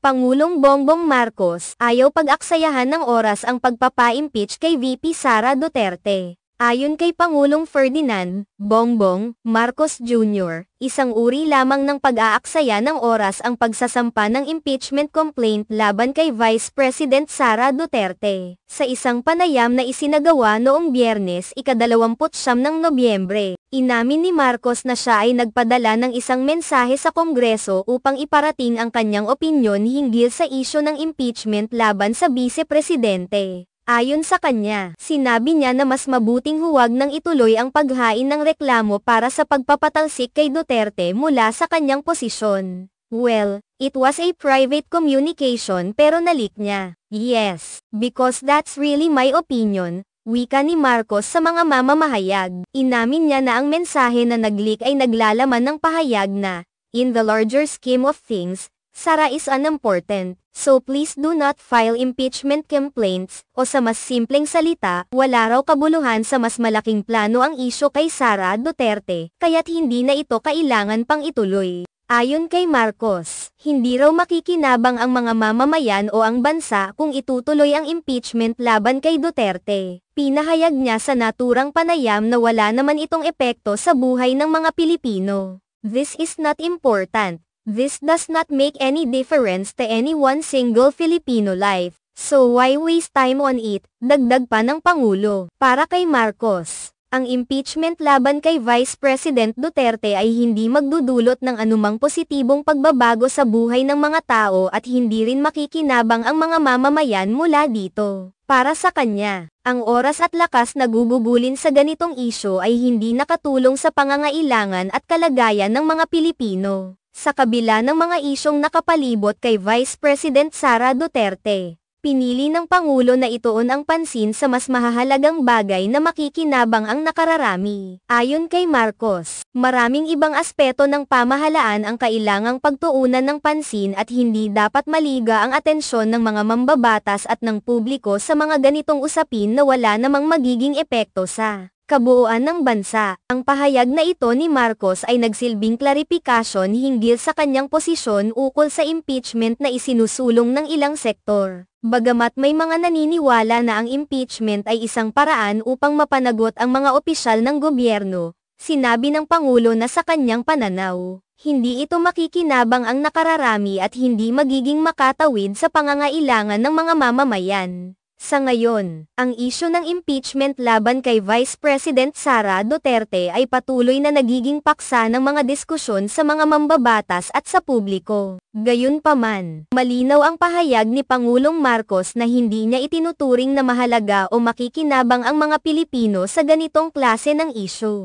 Pangulong Bongbong Marcos, ayaw pag-aksayahan ng oras ang pagpapa-impeach kay VP Sara Duterte. Ayon kay Pangulong Ferdinand Bongbong Marcos Jr., isang uri lamang ng pag-aaksaya ng oras ang pagsasampa ng impeachment complaint laban kay Vice President Sara Duterte. Sa isang panayam na isinagawa noong Biyernes, ika-29 ng Nobyembre, inamin ni Marcos na siya ay nagpadala ng isang mensahe sa Kongreso upang iparating ang kanyang opinyon hinggil sa isyu ng impeachment laban sa Vice Presidente. Ayon sa kanya, sinabi niya na mas mabuting huwag nang ituloy ang paghain ng reklamo para sa pagpapatalsik kay Duterte mula sa kanyang posisyon. Well, it was a private communication pero nalik niya. Yes, because that's really my opinion, wika ni Marcos sa mga mamamahayag. Inamin niya na ang mensahe na nag-leak ay naglalaman ng pahayag na, in the larger scheme of things, Sara is unimportant, so please do not file impeachment complaints, o sa mas simpleng salita, wala raw kabuluhan sa mas malaking plano ang isyu kay Sara Duterte, kaya't hindi na ito kailangan pang ituloy. Ayon kay Marcos, hindi raw makikinabang ang mga mamamayan o ang bansa kung itutuloy ang impeachment laban kay Duterte. Pinahayag niya sa naturang panayam na wala naman itong epekto sa buhay ng mga Pilipino. This is not important. This does not make any difference to any one single Filipino life, so why waste time on it, dagdag pa ng Pangulo. Para kay Marcos, ang impeachment laban kay Vice President Duterte ay hindi magdudulot ng anumang positibong pagbabago sa buhay ng mga tao at hindi rin makikinabang ang mga mamamayan mula dito. Para sa kanya, ang oras at lakas na gugugulin sa ganitong isyu ay hindi nakatulong sa pangangailangan at kalagayan ng mga Pilipino. Sa kabila ng mga isyong nakapalibot kay Vice President Sara Duterte, pinili ng Pangulo na ituon ang pansin sa mas mahahalagang bagay na makikinabang ang nakararami. Ayon kay Marcos, maraming ibang aspeto ng pamahalaan ang kailangang pagtuunan ng pansin at hindi dapat maliga ang atensyon ng mga mambabatas at ng publiko sa mga ganitong usapin na wala namang magiging epekto sa kabuuan ng bansa. Ang pahayag na ito ni Marcos ay nagsilbing klarifikasyon hinggil sa kanyang posisyon ukol sa impeachment na isinusulong ng ilang sektor. Bagamat may mga naniniwala na ang impeachment ay isang paraan upang mapanagot ang mga opisyal ng gobyerno, sinabi ng Pangulo na sa kanyang pananaw, hindi ito makikinabang ang nakararami at hindi magiging makatawid sa pangangailangan ng mga mamamayan. Sa ngayon, ang isyu ng impeachment laban kay Vice President Sara Duterte ay patuloy na nagiging paksa ng mga diskusyon sa mga mambabatas at sa publiko. Gayunpaman, malinaw ang pahayag ni Pangulong Marcos na hindi niya itinuturing na mahalaga o makikinabang ang mga Pilipino sa ganitong klase ng isyu.